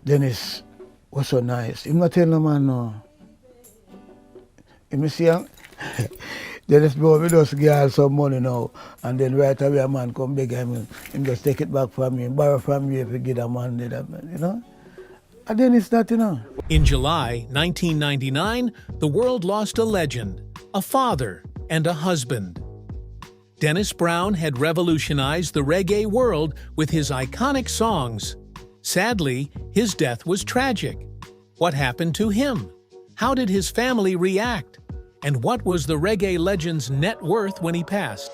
Dennis was so nice. Him not tell no man no. Him see him. Dennis bro, we just give some money now, and then right away a man come beg him just take it back from me, borrow from me if you give a man that, you know. And then it's that, you know. In July 1999, the world lost a legend, a father, and a husband. Dennis Brown had revolutionized the reggae world with his iconic songs. Sadly, his death was tragic. What happened to him? How did his family react? And what was the reggae legend's net worth when he passed?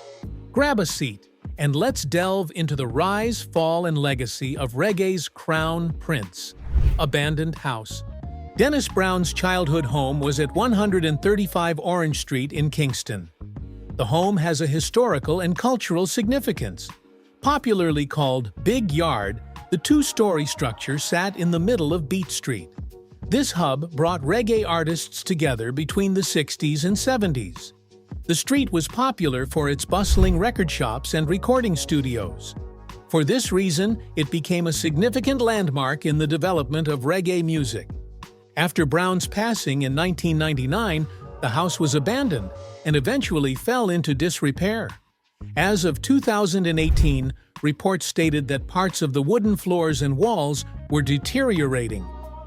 Grab a seat, and let's delve into the rise, fall, and legacy of reggae's crown prince. Abandoned house. Dennis Brown's childhood home was at 135 Orange Street in Kingston. The home has a historical and cultural significance. Popularly called Big Yard, the two-story structure sat in the middle of Beat Street. This hub brought reggae artists together between the 60s and 70s. The street was popular for its bustling record shops and recording studios. For this reason, it became a significant landmark in the development of reggae music. After Brown's passing in 1999, the house was abandoned and eventually fell into disrepair. As of 2018, reports stated that parts of the wooden floors and walls were deteriorating.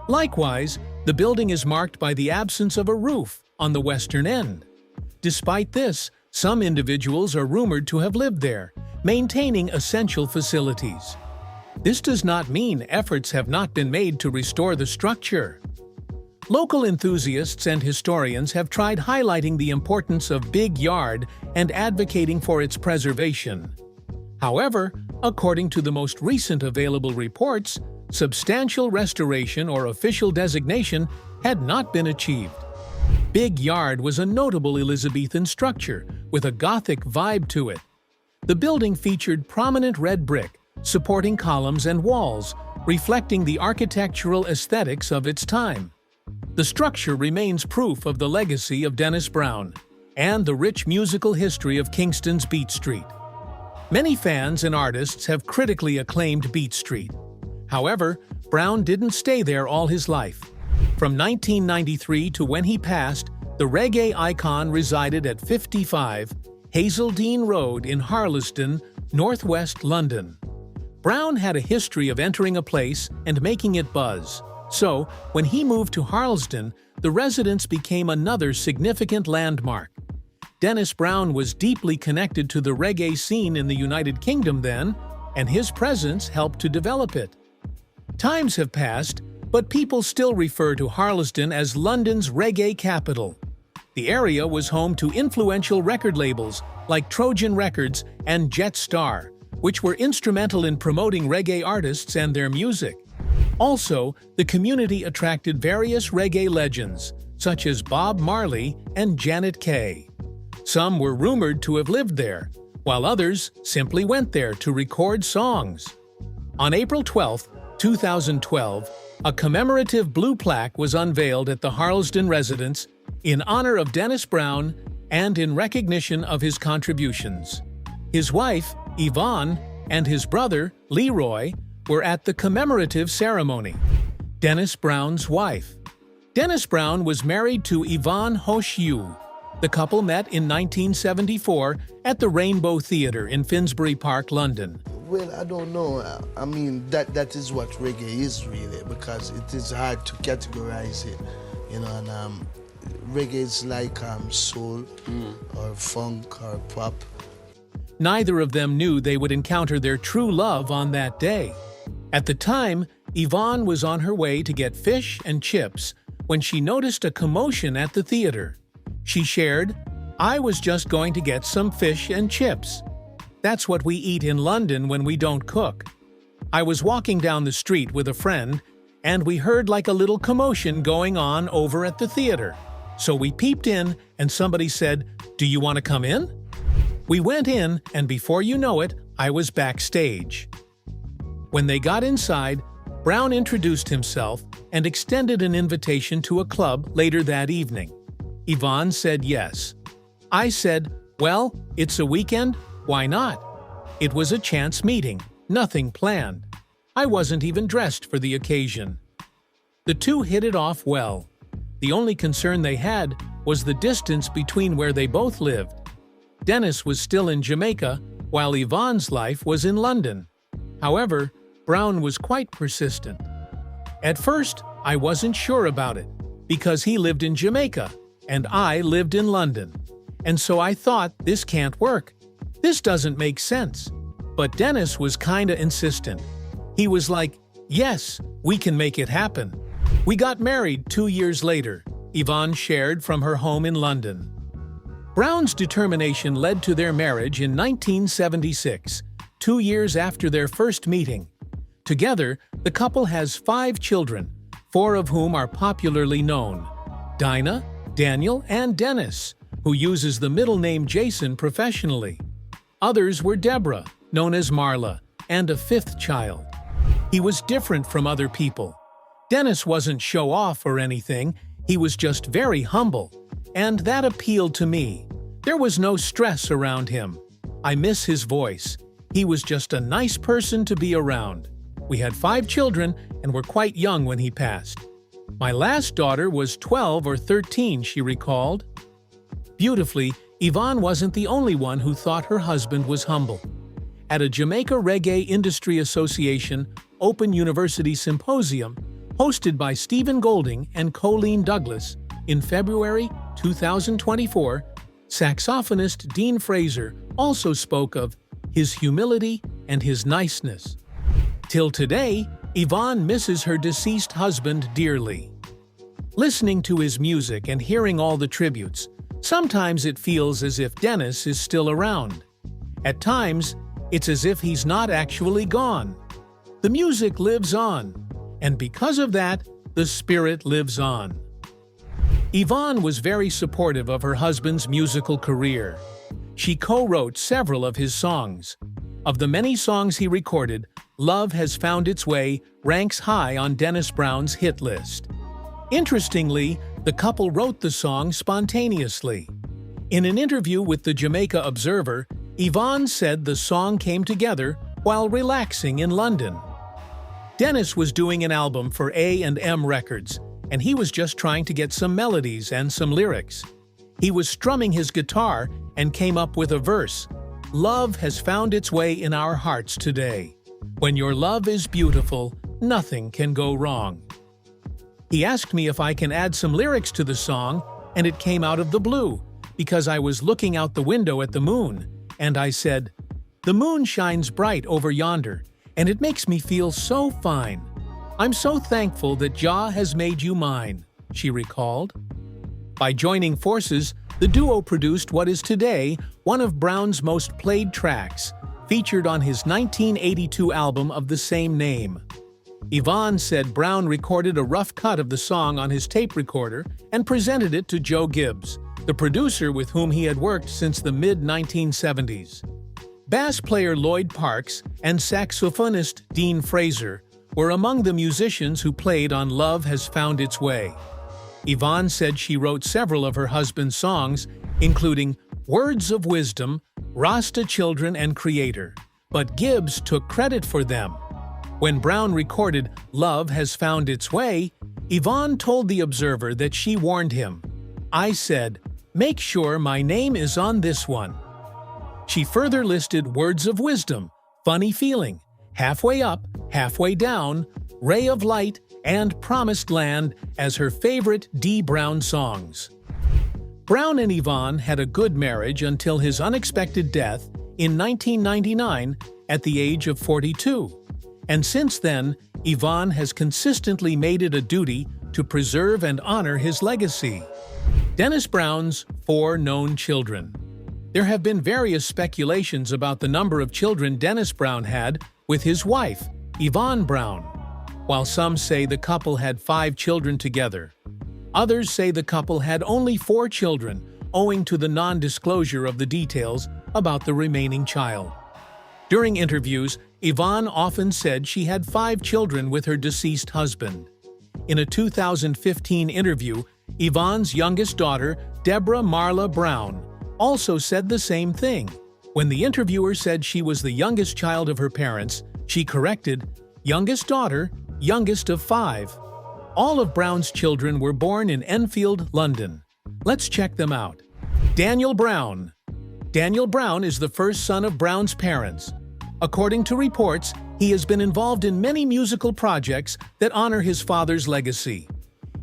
Likewise, the building is marked by the absence of a roof on the western end. Despite this, some individuals are rumored to have lived there, maintaining essential facilities. This does not mean efforts have not been made to restore the structure. Local enthusiasts and historians have tried highlighting the importance of Big Yard and advocating for its preservation. However, according to the most recent available reports, substantial restoration or official designation had not been achieved. Big Yard was a notable Elizabethan structure with a Gothic vibe to it. The building featured prominent red brick, supporting columns and walls, reflecting the architectural aesthetics of its time. The structure remains proof of the legacy of Dennis Brown and the rich musical history of Kingston's Beat Street. Many fans and artists have critically acclaimed Beat Street. However, Brown didn't stay there all his life. From 1993 to when he passed, the reggae icon resided at 55 Hazeldean Road in Harlesden, northwest London. Brown had a history of entering a place and making it buzz. So, when he moved to Harlesden, the residence became another significant landmark. Dennis Brown was deeply connected to the reggae scene in the United Kingdom then, and his presence helped to develop it. Times have passed, but people still refer to Harlesden as London's reggae capital. The area was home to influential record labels like Trojan Records and Jet Star, which were instrumental in promoting reggae artists and their music. Also, the community attracted various reggae legends, such as Bob Marley and Janet Kay. Some were rumored to have lived there, while others simply went there to record songs. On April 12, 2012, a commemorative blue plaque was unveiled at the Harlesden residence in honor of Dennis Brown and in recognition of his contributions. His wife, Yvonne, and his brother, Leroy, were at the commemorative ceremony. Dennis Brown's wife. Dennis Brown was married to Yvonne Hoche. The couple met in 1974 at the Rainbow Theatre in Finsbury Park, London. Well, I don't know. I mean, that is what reggae is really, because it is hard to categorize it, you know, and reggae is like soul or funk or pop. Neither of them knew they would encounter their true love on that day. At the time, Yvonne was on her way to get fish and chips when she noticed a commotion at the theater. She shared, "I was just going to get some fish and chips. That's what we eat in London when we don't cook. I was walking down the street with a friend, and we heard like a little commotion going on over at the theater. So we peeped in, and somebody said, 'Do you want to come in?' We went in, and before you know it, I was backstage." When they got inside, Brown introduced himself and extended an invitation to a club later that evening. Yvonne said yes. I said, "Well, it's a weekend, why not?" It was a chance meeting, nothing planned. I wasn't even dressed for the occasion. The two hit it off well. The only concern they had was the distance between where they both lived. Dennis was still in Jamaica, while Yvonne's life was in London. However, Brown was quite persistent. At first, I wasn't sure about it, because he lived in Jamaica, and I lived in London. And so I thought, this can't work. This doesn't make sense. But Dennis was kinda insistent. He was like, yes, we can make it happen. We got married 2 years later, Yvonne shared from her home in London. Brown's determination led to their marriage in 1976, 2 years after their first meeting. Together, the couple has 5 children, 4 of whom are popularly known: Dinah, Daniel, and Dennis, who uses the middle name Jason professionally. Others were Deborah, known as Marla, and a 5th child. He was different from other people. Dennis wasn't show-off or anything, he was just very humble, and that appealed to me. There was no stress around him. I miss his voice. He was just a nice person to be around. We had 5 children and were quite young when he passed. My last daughter was 12 or 13, she recalled. Beautifully, Yvonne wasn't the only one who thought her husband was humble. At a Jamaica Reggae Industry Association Open University Symposium, hosted by Stephen Golding and Colleen Douglas, in February 2024, saxophonist Dean Fraser also spoke of his humility and his niceness. Till today, Yvonne misses her deceased husband dearly. Listening to his music and hearing all the tributes, sometimes it feels as if Dennis is still around. At times, it's as if he's not actually gone. The music lives on, and because of that, the spirit lives on. Yvonne was very supportive of her husband's musical career. She co-wrote several of his songs. Of the many songs he recorded, Love Has Found Its Way ranks high on Dennis Brown's hit list. Interestingly, the couple wrote the song spontaneously. In an interview with the Jamaica Observer, Yvonne said the song came together while relaxing in London. Dennis was doing an album for A&M Records, and he was just trying to get some melodies and some lyrics. He was strumming his guitar and came up with a verse. Love has found its way in our hearts today. When your love is beautiful, nothing can go wrong. He asked me if I can add some lyrics to the song, and it came out of the blue, because I was looking out the window at the moon, and I said, "The moon shines bright over yonder, and it makes me feel so fine. I'm so thankful that Jah has made you mine," she recalled. By joining forces, the duo produced what is today one of Brown's most played tracks, featured on his 1982 album of the same name. Yvonne said Brown recorded a rough cut of the song on his tape recorder and presented it to Joe Gibbs, the producer with whom he had worked since the mid-1970s. Bass player Lloyd Parks and saxophonist Dean Fraser were among the musicians who played on Love Has Found Its Way. Yvonne said she wrote several of her husband's songs, including Words of Wisdom, Rasta Children, and Creator, but Gibbs took credit for them. When Brown recorded Love Has Found Its Way, Yvonne told The Observer that she warned him. "I said, make sure my name is on this one." She further listed Words of Wisdom, Funny Feeling, Halfway Up, Halfway Down, Ray of Light, and Promised Land as her favorite D. Brown songs. Brown and Yvonne had a good marriage until his unexpected death in 1999 at the age of 42. And since then, Yvonne has consistently made it a duty to preserve and honor his legacy. Dennis Brown's 4 known children. There have been various speculations about the number of children Dennis Brown had with his wife, Yvonne Brown. While some say the couple had 5 children together, others say the couple had only 4 children, owing to the non-disclosure of the details about the remaining child. During interviews, Yvonne often said she had 5 children with her deceased husband. In a 2015 interview, Yvonne's youngest daughter, Deborah Marla Brown, also said the same thing. When the interviewer said she was the youngest child of her parents, she corrected, "Youngest daughter, youngest of 5. All of Brown's children were born in Enfield, London. Let's check them out. Daniel Brown. Daniel Brown is the first son of Brown's parents. According to reports, he has been involved in many musical projects that honor his father's legacy.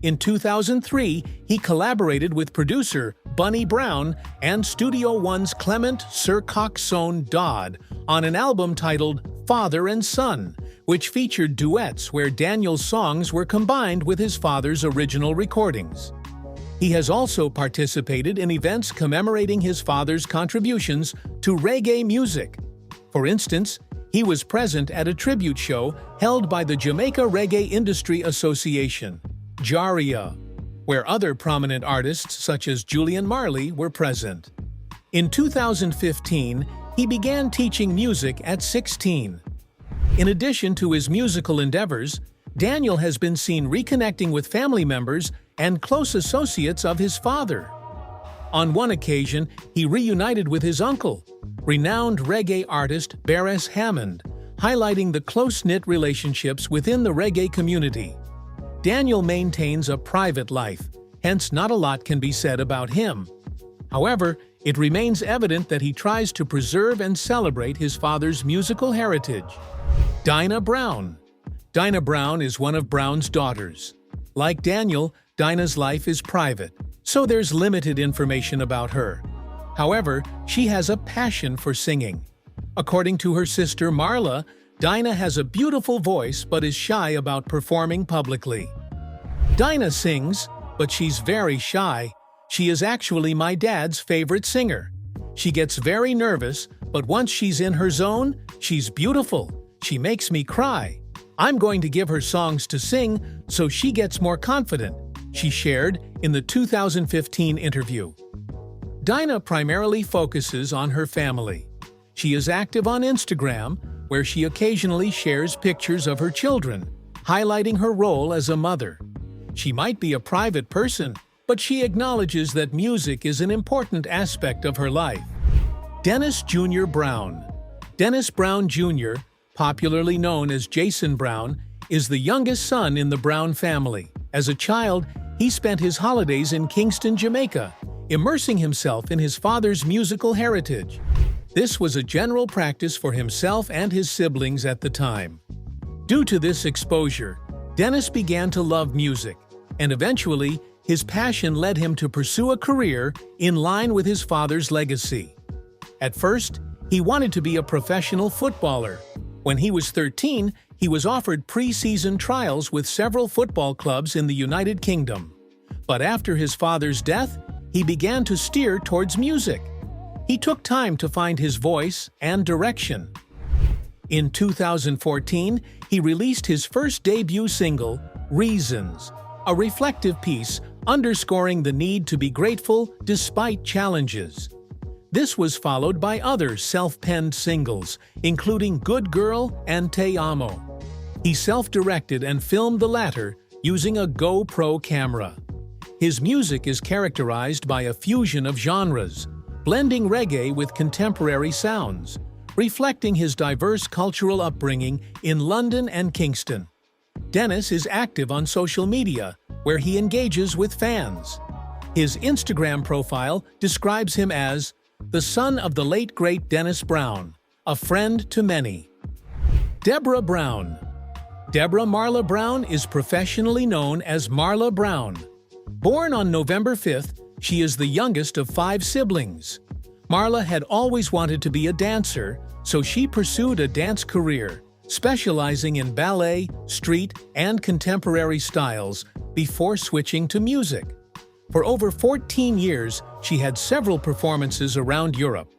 In 2003, he collaborated with producer Bunny Brown and Studio One's Clement Sir Coxsone Dodd on an album titled Father and Son, which featured duets where Daniel's songs were combined with his father's original recordings. He has also participated in events commemorating his father's contributions to reggae music. For instance, he was present at a tribute show held by the Jamaica Reggae Industry Association, JARIA, where other prominent artists such as Julian Marley were present. In 2015, he began teaching music at 16. In addition to his musical endeavors, Daniel has been seen reconnecting with family members and close associates of his father. On one occasion, he reunited with his uncle, renowned reggae artist Beres Hammond, highlighting the close-knit relationships within the reggae community. Daniel maintains a private life, hence not a lot can be said about him. However, it remains evident that he tries to preserve and celebrate his father's musical heritage. Dinah Brown. Dinah Brown is one of Brown's daughters. Like Daniel, Dinah's life is private, so there's limited information about her. However, she has a passion for singing. According to her sister Marla, Dinah has a beautiful voice but is shy about performing publicly. Dinah sings, but she's very shy. She is actually my dad's favorite singer. She gets very nervous, but once she's in her zone, she's beautiful. She makes me cry. I'm going to give her songs to sing so she gets more confident, she shared in the 2015 interview. Dinah primarily focuses on her family. She is active on Instagram, where she occasionally shares pictures of her children, highlighting her role as a mother. She might be a private person, but she acknowledges that music is an important aspect of her life. Dennis Jr. Brown. Dennis Brown Jr., popularly known as Jason Brown, is the youngest son in the Brown family. As a child, he spent his holidays in Kingston, Jamaica, immersing himself in his father's musical heritage. This was a general practice for himself and his siblings at the time. Due to this exposure, Dennis began to love music, and eventually, his passion led him to pursue a career in line with his father's legacy. At first, he wanted to be a professional footballer. When he was 13, he was offered pre-season trials with several football clubs in the United Kingdom. But after his father's death, he began to steer towards music. He took time to find his voice and direction. In 2014, he released his first debut single, Reasons, a reflective piece underscoring the need to be grateful despite challenges. This was followed by other self-penned singles, including Good Girl and Te Amo. He self-directed and filmed the latter using a GoPro camera. His music is characterized by a fusion of genres, blending reggae with contemporary sounds, reflecting his diverse cultural upbringing in London and Kingston. Dennis is active on social media, where he engages with fans. His Instagram profile describes him as the son of the late great Dennis Brown, a friend to many. Deborah Brown. Deborah Marla Brown is professionally known as Marla Brown. Born on November 5th, she is the youngest of 5 siblings. Marla had always wanted to be a dancer, so she pursued a dance career, specializing in ballet, street, and contemporary styles before switching to music. For over 14 years, she had several performances around Europe.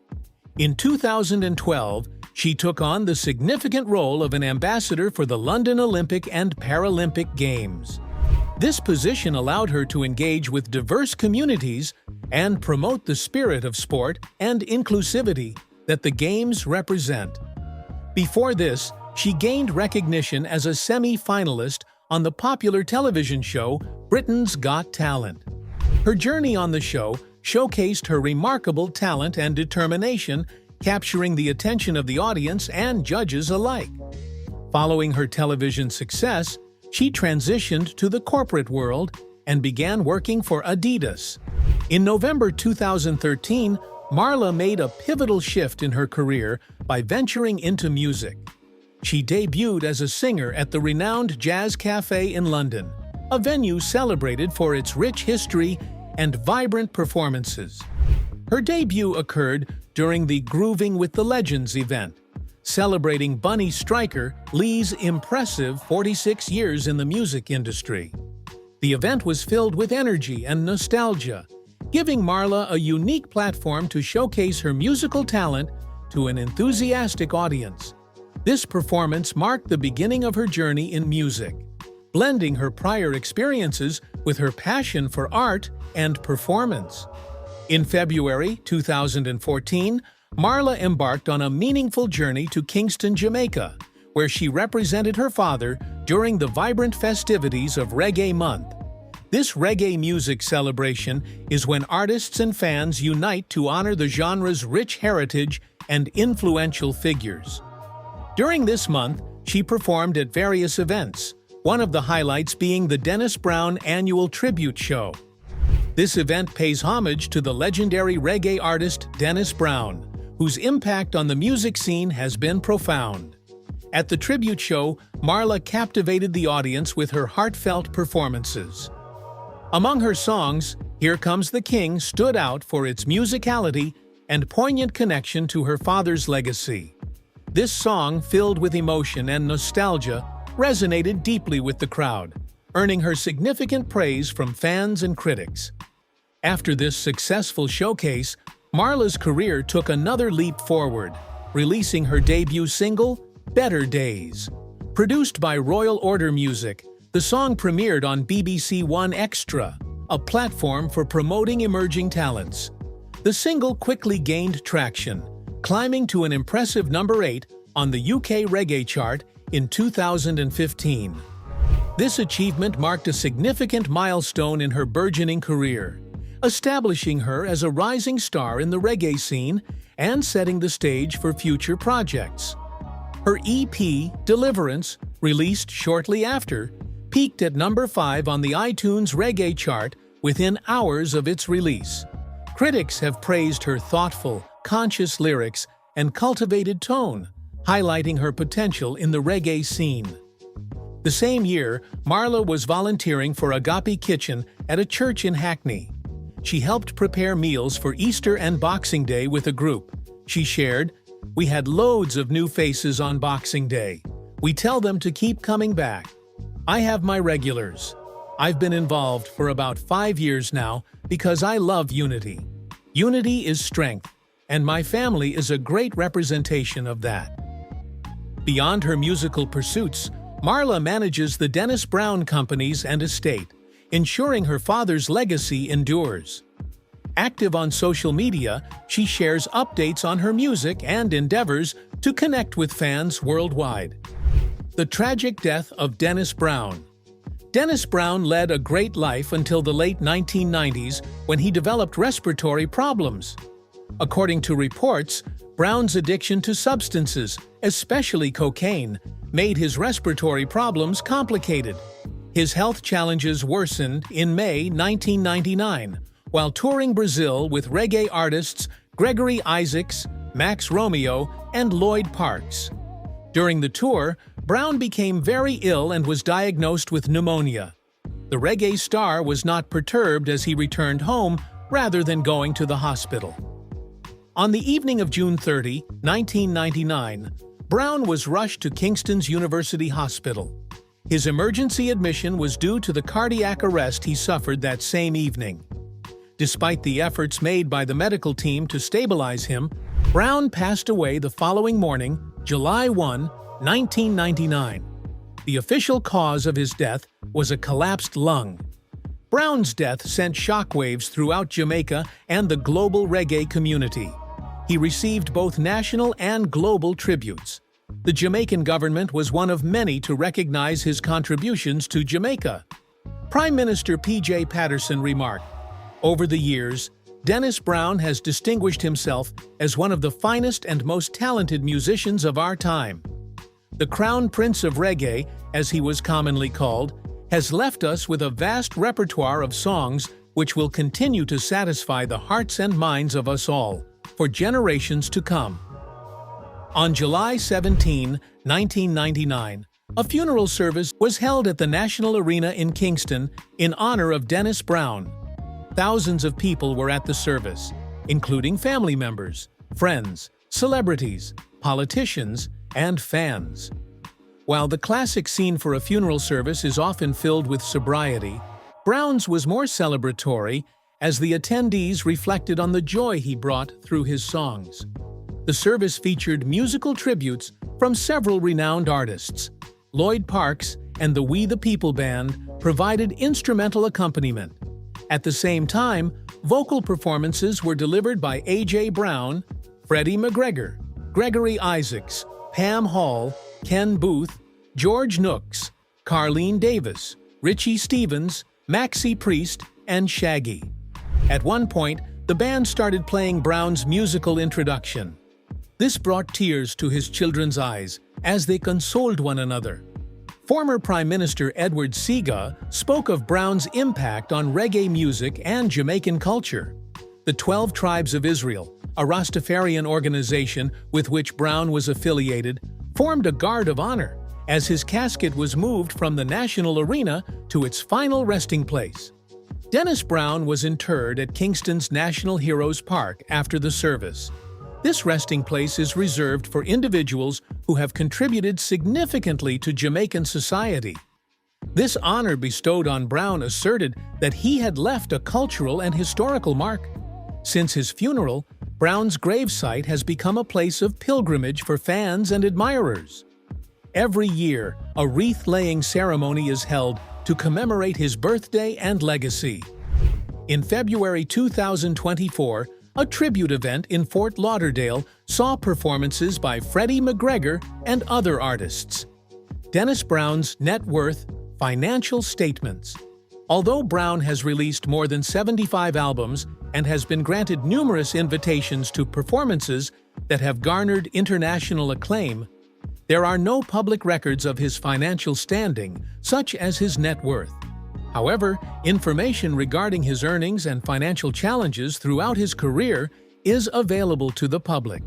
In 2012, she took on the significant role of an ambassador for the London Olympic and Paralympic Games. This position allowed her to engage with diverse communities and promote the spirit of sport and inclusivity that the Games represent. Before this, she gained recognition as a semi-finalist on the popular television show Britain's Got Talent. Her journey on the show showcased her remarkable talent and determination, capturing the attention of the audience and judges alike. Following her television success, she transitioned to the corporate world and began working for Adidas. In November 2013, Marla made a pivotal shift in her career by venturing into music. She debuted as a singer at the renowned Jazz Cafe in London, a venue celebrated for its rich history and vibrant performances. Her debut occurred during the Grooving with the Legends event, celebrating Bunny Stryker Lee's impressive 46 years in the music industry. The event was filled with energy and nostalgia, giving Marla a unique platform to showcase her musical talent to an enthusiastic audience. This performance marked the beginning of her journey in music, blending her prior experiences with her passion for art and performance. In February 2014, Marla embarked on a meaningful journey to Kingston, Jamaica, where she represented her father during the vibrant festivities of Reggae Month. This reggae music celebration is when artists and fans unite to honor the genre's rich heritage and influential figures. During this month, she performed at various events, one of the highlights being the Dennis Brown annual tribute show. This event pays homage to the legendary reggae artist Dennis Brown, whose impact on the music scene has been profound. At the tribute show, Marla captivated the audience with her heartfelt performances. Among her songs, Here Comes the King stood out for its musicality and poignant connection to her father's legacy. This song, filled with emotion and nostalgia, resonated deeply with the crowd, earning her significant praise from fans and critics. After this successful showcase, Marla's career took another leap forward, releasing her debut single, Better Days. Produced by Royal Order Music, the song premiered on BBC One Extra, a platform for promoting emerging talents. The single quickly gained traction, climbing to an impressive number 8 on the UK reggae chart in 2015. This achievement marked a significant milestone in her burgeoning career, establishing her as a rising star in the reggae scene and setting the stage for future projects. Her EP, Deliverance, released shortly after, peaked at number 5 on the iTunes reggae chart within hours of its release. Critics have praised her thoughtful, conscious lyrics and cultivated tone, highlighting her potential in the reggae scene. The same year, Marla was volunteering for Agape Kitchen at a church in Hackney. She helped prepare meals for Easter and Boxing Day with a group. She shared, "We had loads of new faces on Boxing Day. We tell them to keep coming back. I have my regulars. I've been involved for about 5 years now because I love unity. Unity is strength, and my family is a great representation of that." Beyond her musical pursuits, Marla manages the Dennis Brown Companies and estate, ensuring her father's legacy endures. Active on social media, she shares updates on her music and endeavors to connect with fans worldwide. The tragic death of Dennis Brown. Dennis Brown led a great life until the late 1990s when he developed respiratory problems. According to reports, Brown's addiction to substances, especially cocaine, made his respiratory problems complicated. His health challenges worsened in May 1999 while touring Brazil with reggae artists Gregory Isaacs, Max Romeo, and Lloyd Parks. During the tour, Brown became very ill and was diagnosed with pneumonia. The reggae star was not perturbed as he returned home rather than going to the hospital. On the evening of June 30, 1999, Brown was rushed to Kingston's University Hospital. His emergency admission was due to the cardiac arrest he suffered that same evening. Despite the efforts made by the medical team to stabilize him, Brown passed away the following morning, July 1, 1999. The official cause of his death was a collapsed lung. Brown's death sent shockwaves throughout Jamaica and the global reggae community. He received both national and global tributes. The Jamaican government was one of many to recognize his contributions to Jamaica. Prime Minister P.J. Patterson remarked, "Over the years, Dennis Brown has distinguished himself as one of the finest and most talented musicians of our time. the Crown Prince of Reggae, as he was commonly called, has left us with a vast repertoire of songs which will continue to satisfy the hearts and minds of us all, for generations to come. On July 17, 1999, a funeral service was held at the National Arena in Kingston in honor of Dennis Brown. Thousands of people were at the service, including family members, friends, celebrities, politicians, and fans. While the classic scene for a funeral service is often filled with sobriety, Brown's was more celebratory as the attendees reflected on the joy he brought through his songs. The service featured musical tributes from several renowned artists. Lloyd Parks and the We the People Band provided instrumental accompaniment. At the same time, vocal performances were delivered by A.J. Brown, Freddie McGregor, Gregory Isaacs, Pam Hall, Ken Booth, George Nooks, Carlene Davis, Richie Stevens, Maxie Priest, and Shaggy. At one point, the band started playing Brown's musical introduction. This brought tears to his children's eyes as they consoled one another. Former Prime Minister Edward Seaga spoke of Brown's impact on reggae music and Jamaican culture. The 12 Tribes of Israel, a Rastafarian organization with which Brown was affiliated, formed a guard of honor as his casket was moved from the National Arena to its final resting place. Dennis Brown was interred at Kingston's National Heroes Park after the service. This resting place is reserved for individuals who have contributed significantly to Jamaican society. This honor bestowed on Brown asserted that he had left a cultural and historical mark. Since his funeral, Brown's gravesite has become a place of pilgrimage for fans and admirers. Every year, a wreath-laying ceremony is held to commemorate his birthday and legacy. In February 2024, a tribute event in Fort Lauderdale saw performances by Freddie McGregor and other artists. Dennis Brown's net worth, financial statements. Although Brown has released more than 75 albums and has been granted numerous invitations to performances that have garnered international acclaim, there are no public records of his financial standing, such as his net worth. However, information regarding his earnings and financial challenges throughout his career is available to the public.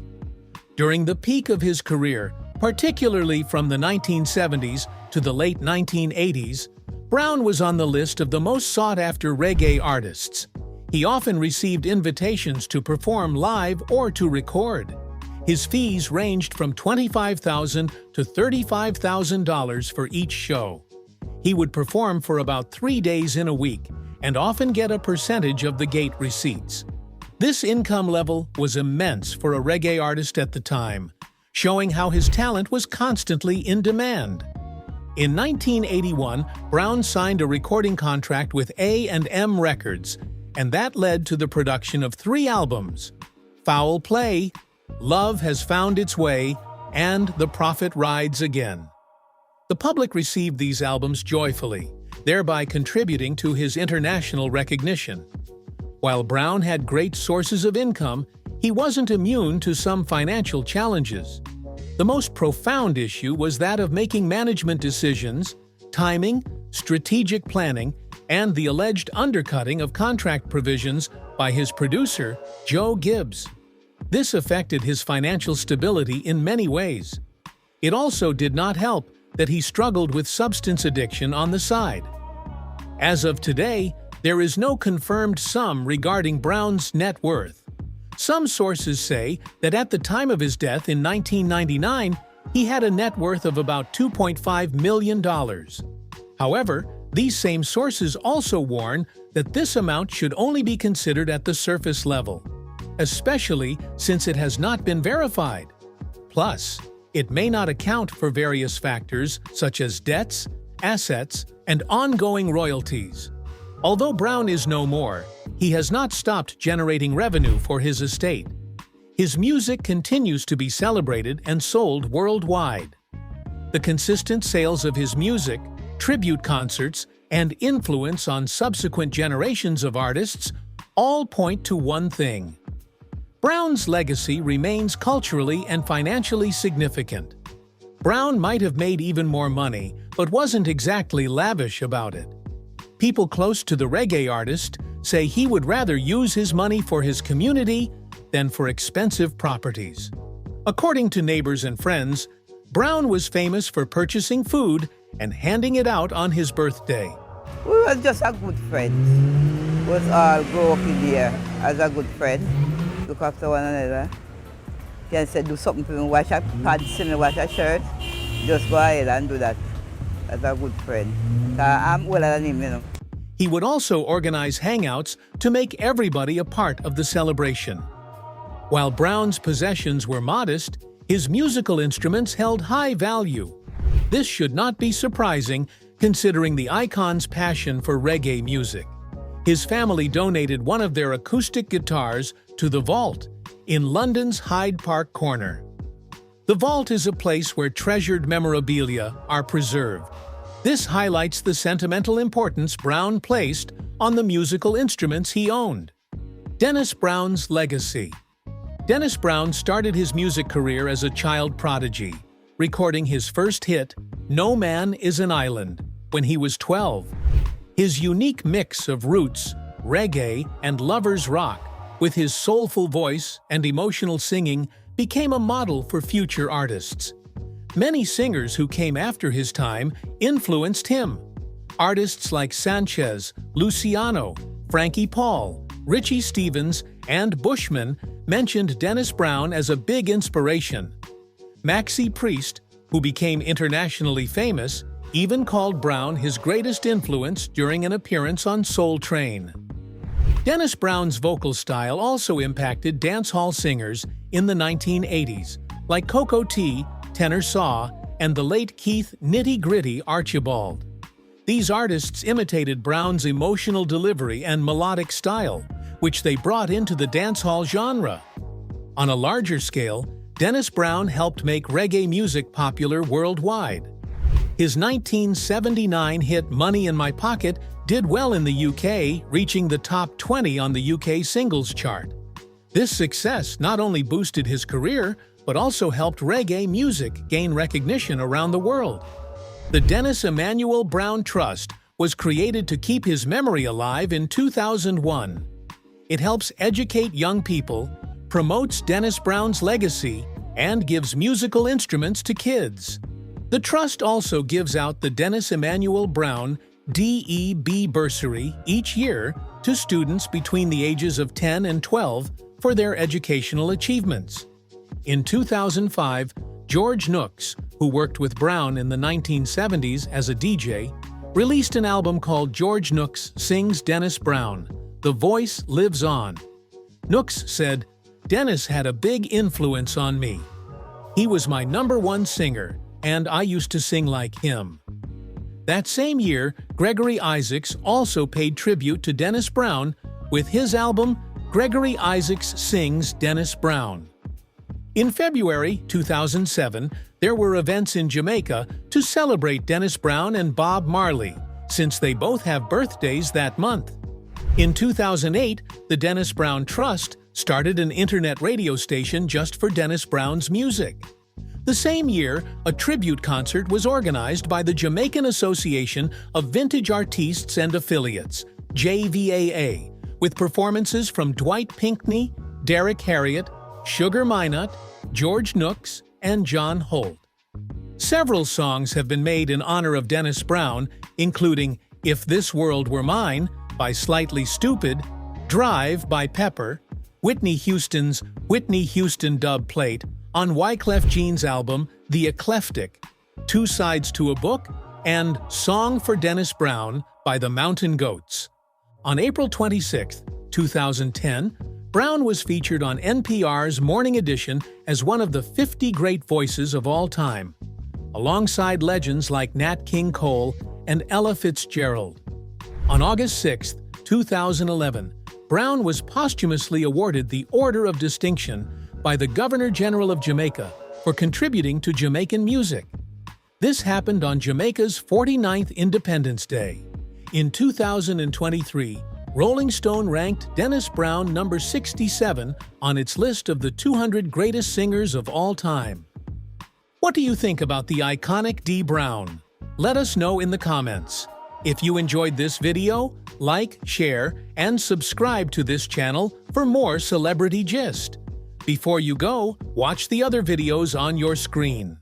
During the peak of his career, particularly from the 1970s to the late 1980s, Brown was on the list of the most sought-after reggae artists. He often received invitations to perform live or to record. His fees ranged from $25,000 to $35,000 for each show. He would perform for about 3 days in a week and often get a percentage of the gate receipts. This income level was immense for a reggae artist at the time, showing how his talent was constantly in demand. In 1981, Brown signed a recording contract with A&M Records, and that led to the production of 3 albums: Foul Play, Love Has Found Its Way, and The Prophet Rides Again. The public received these albums joyfully, thereby contributing to his international recognition. While Brown had great sources of income, he wasn't immune to some financial challenges. The most profound issue was that of making management decisions, timing, strategic planning, and the alleged undercutting of contract provisions by his producer, Joe Gibbs. This affected his financial stability in many ways. It also did not help that he struggled with substance addiction on the side. As of today, there is no confirmed sum regarding Brown's net worth. Some sources say that at the time of his death in 1999, he had a net worth of about $2.5 million. However, these same sources also warn that this amount should only be considered at the surface level, especially since it has not been verified. Plus, it may not account for various factors such as debts, assets, and ongoing royalties. Although Brown is no more, he has not stopped generating revenue for his estate. His music continues to be celebrated and sold worldwide. The consistent sales of his music, tribute concerts, and influence on subsequent generations of artists all point to one thing: Brown's legacy remains culturally and financially significant. Brown might have made even more money, but wasn't exactly lavish about it. People close to the reggae artist say he would rather use his money for his community than for expensive properties. According to neighbors and friends, Brown was famous for purchasing food and handing it out on his birthday. We were just a good friend. We was all grow up in there as a good friend. Look after one another. Can say do something for me, wash a pants, see me wash a shirt. Just go ahead and do that as a good friend. I'm older than him, you know. He would also organize hangouts to make everybody a part of the celebration. While Brown's possessions were modest, his musical instruments held high value. This should not be surprising, considering the icon's passion for reggae music. His family donated one of their acoustic guitars to the Vault in London's Hyde Park Corner. The Vault is a place where treasured memorabilia are preserved. This highlights the sentimental importance Brown placed on the musical instruments he owned. Dennis Brown's legacy. Dennis Brown started his music career as a child prodigy, recording his first hit, No Man is an Island, when he was 12. His unique mix of roots, reggae, and lovers rock, with his soulful voice and emotional singing, became a model for future artists. Many singers who came after his time influenced him. Artists like Sanchez, Luciano, Frankie Paul, Richie Stephens, and Bushman mentioned Dennis Brown as a big inspiration. Maxi Priest, who became internationally famous, even called Brown his greatest influence during an appearance on Soul Train. Dennis Brown's vocal style also impacted dancehall singers in the 1980s, like Coco T, Tenor Saw, and the late Keith Nitty Gritty Archibald. These artists imitated Brown's emotional delivery and melodic style, which they brought into the dancehall genre. On a larger scale, Dennis Brown helped make reggae music popular worldwide. His 1979 hit Money in My Pocket did well in the UK, reaching the top 20 on the UK singles chart. This success not only boosted his career, but also helped reggae music gain recognition around the world. The Dennis Emmanuel Brown Trust was created to keep his memory alive in 2001. It helps educate young people, promotes Dennis Brown's legacy, and gives musical instruments to kids. The Trust also gives out the Dennis Emmanuel Brown DEB bursary each year to students between the ages of 10 and 12 for their educational achievements. In 2005, George Nooks, who worked with Brown in the 1970s as a DJ, released an album called George Nooks Sings Dennis Brown, The Voice Lives On. Nooks said, "Dennis had a big influence on me. He was my #1 singer, and I used to sing like him." That same year, Gregory Isaacs also paid tribute to Dennis Brown with his album, Gregory Isaacs Sings Dennis Brown. In February 2007, there were events in Jamaica to celebrate Dennis Brown and Bob Marley, since they both have birthdays that month. In 2008, the Dennis Brown Trust started an internet radio station just for Dennis Brown's music. The same year, a tribute concert was organized by the Jamaican Association of Vintage Artists and Affiliates, JVAA, with performances from Dwight Pinkney, Derek Harriott, Sugar Minott, George Nooks, and John Holt. Several songs have been made in honor of Dennis Brown, including If This World Were Mine by Slightly Stupid, Drive by Pepper, Whitney Houston's Whitney Houston dub plate on Wyclef Jean's album The Eclectic, Two Sides to a Book, and Song for Dennis Brown by the Mountain Goats. On April 26, 2010, Brown was featured on NPR's Morning Edition as one of the 50 great voices of all time, alongside legends like Nat King Cole and Ella Fitzgerald. On August 6, 2011, Brown was posthumously awarded the Order of Distinction by the Governor-General of Jamaica for contributing to Jamaican music. This happened on Jamaica's 49th Independence Day. In 2023, Rolling Stone ranked Dennis Brown number 67 on its list of the 200 greatest singers of all time. What do you think about the iconic Dee Brown? Let us know in the comments. If you enjoyed this video, like, share, and subscribe to this channel for more celebrity gist. Before you go, watch the other videos on your screen.